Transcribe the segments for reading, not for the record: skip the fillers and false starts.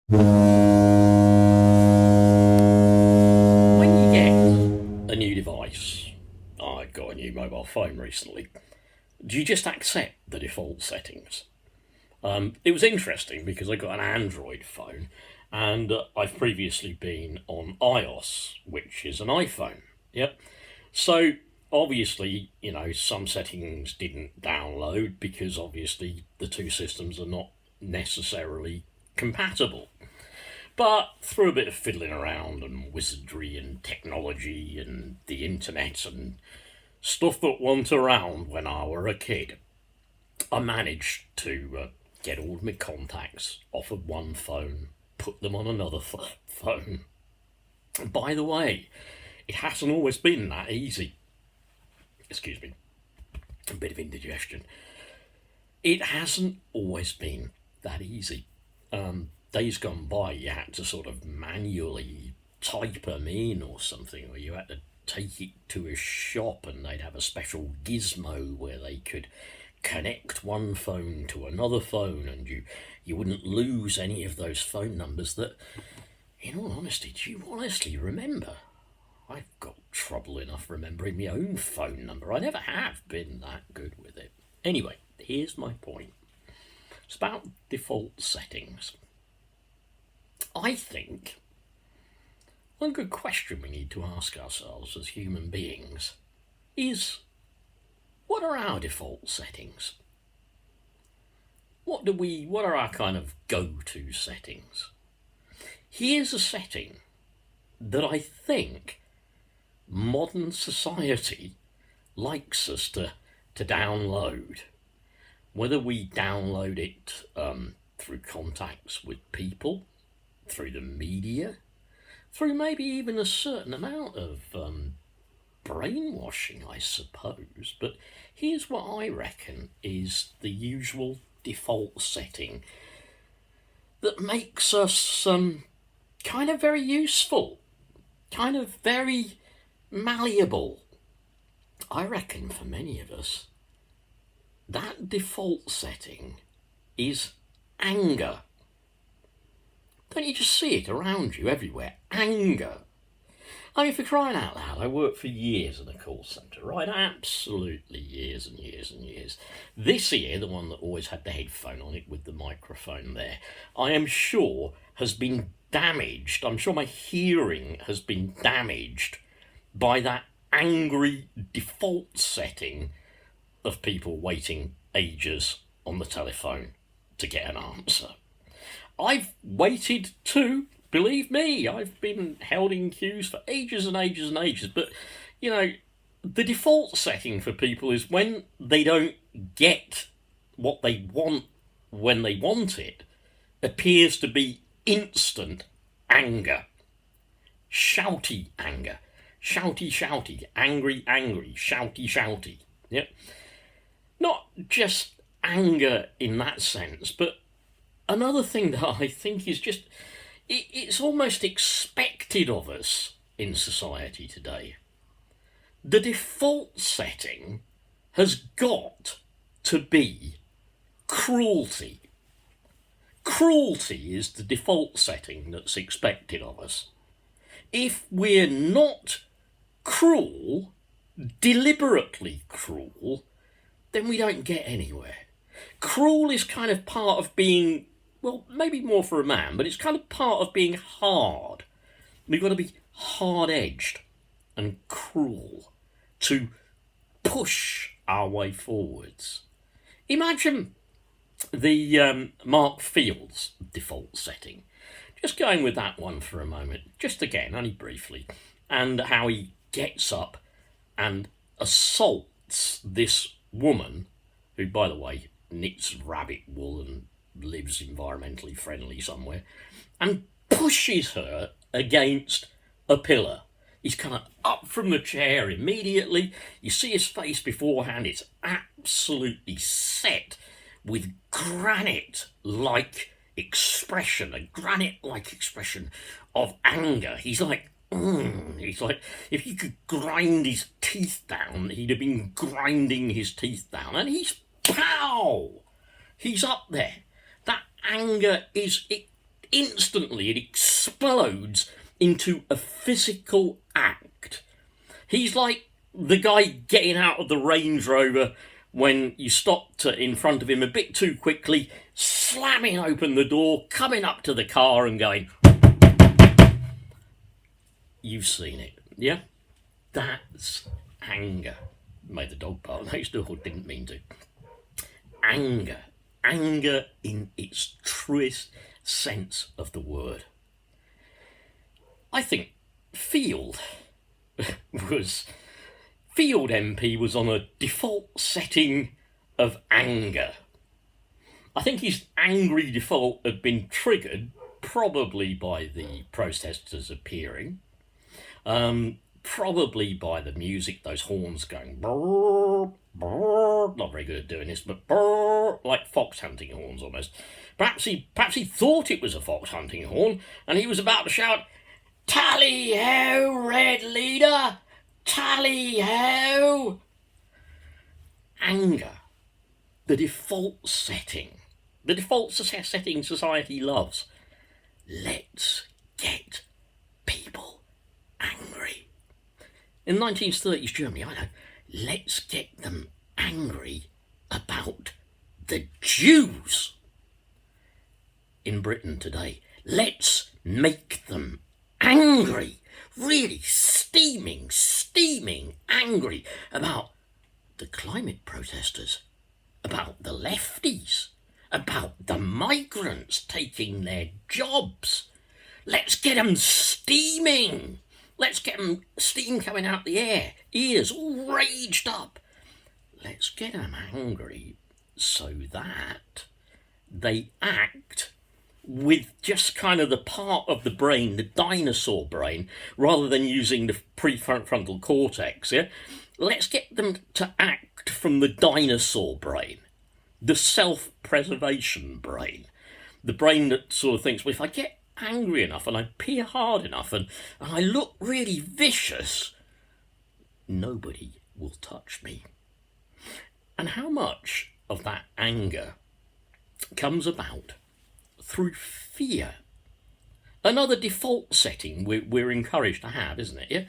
When you get a new device, I got a new mobile phone recently, do you just accept the default settings? It was interesting because I got an Android phone and I've previously been on iOS, which is an iPhone. Yep. So obviously, some settings didn't download because obviously the two systems are not necessarily compatible. But through a bit of fiddling around and wizardry and technology and the internet and stuff that went around when I were a kid, I managed to get all of my contacts off of one phone, put them on another phone. By the way, it hasn't always been that easy. Excuse me, a bit of indigestion. It hasn't always been that easy. Days gone by, you had to sort of manually type them in or something, or you had to take it to a shop and they'd have a special gizmo where they could connect one phone to another phone and you wouldn't lose any of those phone numbers that, in all honesty, do you honestly remember? I've got trouble enough remembering my own phone number. I never have been that good with it. Anyway, here's my point. It's about default settings. I think one good question we need to ask ourselves as human beings is, what are our default settings? What are our kind of go-to settings? Here's a setting that I think modern society likes us to download. Whether we download it through contacts with people, through the media, through maybe even a certain amount of brainwashing, I suppose. But here's what I reckon is the usual default setting that makes us kind of very useful, kind of very malleable. I reckon for many of us, that default setting is anger. Don't you just see it around you everywhere? Anger. I mean, for crying out loud, I worked for years in a call centre, right? Absolutely years and years and years. This ear, the one that always had the headphone on it with the microphone there, I am sure has been damaged. I'm sure my hearing has been damaged by that angry default setting of people waiting ages on the telephone to get an answer. I've waited too, believe me. I've been held in queues for ages and ages and ages. But, the default setting for people is when they don't get what they want when they want it, appears to be instant anger. Shouty anger. Shouty, shouty. Angry, angry. Shouty, shouty. Yep. Not just anger in that sense, but another thing that I think is just, it's almost expected of us in society today. The default setting has got to be cruelty. Cruelty is the default setting that's expected of us. If we're not cruel, deliberately cruel, then we don't get anywhere. Cruel is kind of part of being, well, maybe more for a man, but it's kind of part of being hard. We've got to be hard-edged and cruel to push our way forwards. Imagine the Mark Fields default setting. Just going with that one for a moment, just again, only briefly, and how he gets up and assaults this woman, who, by the way, knits rabbit wool and lives environmentally friendly somewhere, and pushes her against a pillar. He's kind of up from the chair immediately. You see his face beforehand. It's absolutely set with granite-like expression, a granite-like expression of anger. He's like, he's like, if he could grind his teeth down, he'd have been grinding his teeth down. And he's, pow! He's up there. That anger is, instantly it explodes into a physical act. He's like the guy getting out of the Range Rover when you stopped in front of him a bit too quickly, slamming open the door, coming up to the car and going, you've seen it, yeah? That's anger. Made the dog bark next door, didn't mean to. Anger. Anger in its truest sense of the word. I think Field MP was on a default setting of anger. I think his angry default had been triggered probably by the protesters appearing, probably by the music, those horns going brrr, brrr, not very good at doing this, but brrr, like fox hunting horns almost. Perhaps he thought it was a fox hunting horn, and he was about to shout, "Tally-ho, Red Leader! Tally-ho!" Anger, the default setting society loves. Let's get people angry. In 1930s Germany, I know, let's get them angry about the Jews. In Britain today, let's make them angry, really steaming angry about the climate protesters, about the lefties, about the migrants taking their jobs. Let's get them steaming. Let's get them steam coming out the air, ears all raged up. Let's get them angry so that they act with just kind of the part of the brain, the dinosaur brain, rather than using the prefrontal cortex, yeah? Let's get them to act from the dinosaur brain, the self-preservation brain, the brain that sort of thinks, well, if I get angry enough and I peer hard enough and I look really vicious, nobody will touch me. And how much of that anger comes about through fear? Another default setting we're encouraged to have, isn't it? Yeah?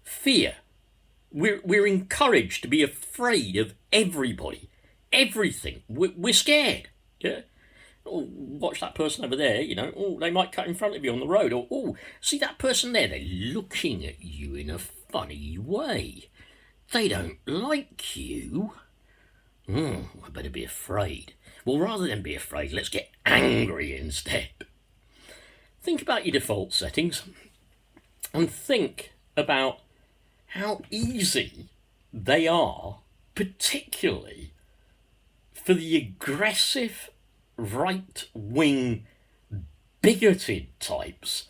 Fear. We're encouraged to be afraid of everybody, everything. We're scared. Yeah. Oh, watch that person over there, you know. Oh, they might cut in front of you on the road. Or, oh, see that person there? They're looking at you in a funny way. They don't like you. I better be afraid. Well, rather than be afraid, let's get angry instead. Think about your default settings and think about how easy they are, particularly for the aggressive, right-wing, bigoted types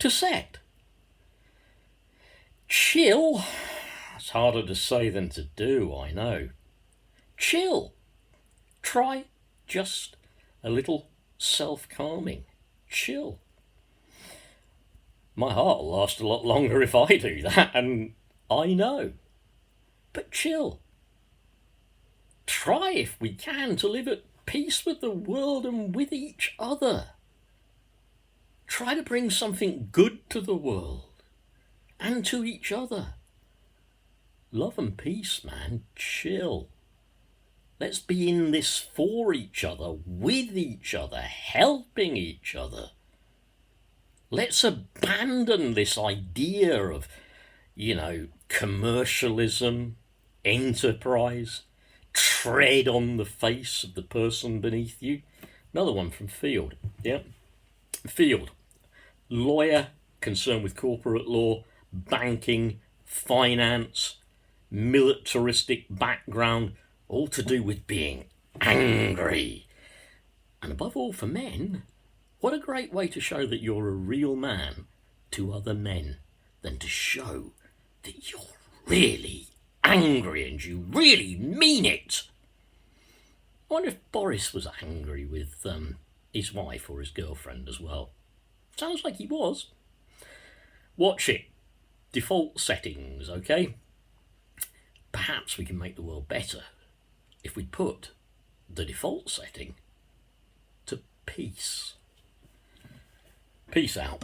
to set. Chill. It's harder to say than to do, I know. Chill. Try just a little self-calming. Chill. My heart will last a lot longer if I do that, and I know. But chill. Try, if we can, to live at peace with the world and with each other. Try to bring something good to the world and to each other. Love and peace, man. Chill. Let's be in this for each other, with each other, helping each other. Let's abandon this idea of, commercialism, enterprise, tread on the face of the person beneath you. Another one from Field. Yeah. Field. Lawyer, concerned with corporate law, banking, finance, militaristic background, all to do with being angry. And above all, for men, what a great way to show that you're a real man to other men than to show that you're really angry and you really mean it. I wonder if Boris was angry with his wife or his girlfriend as well. Sounds like he was. Watch it. Default settings, okay? Perhaps we can make the world better if we put the default setting to peace. Peace out.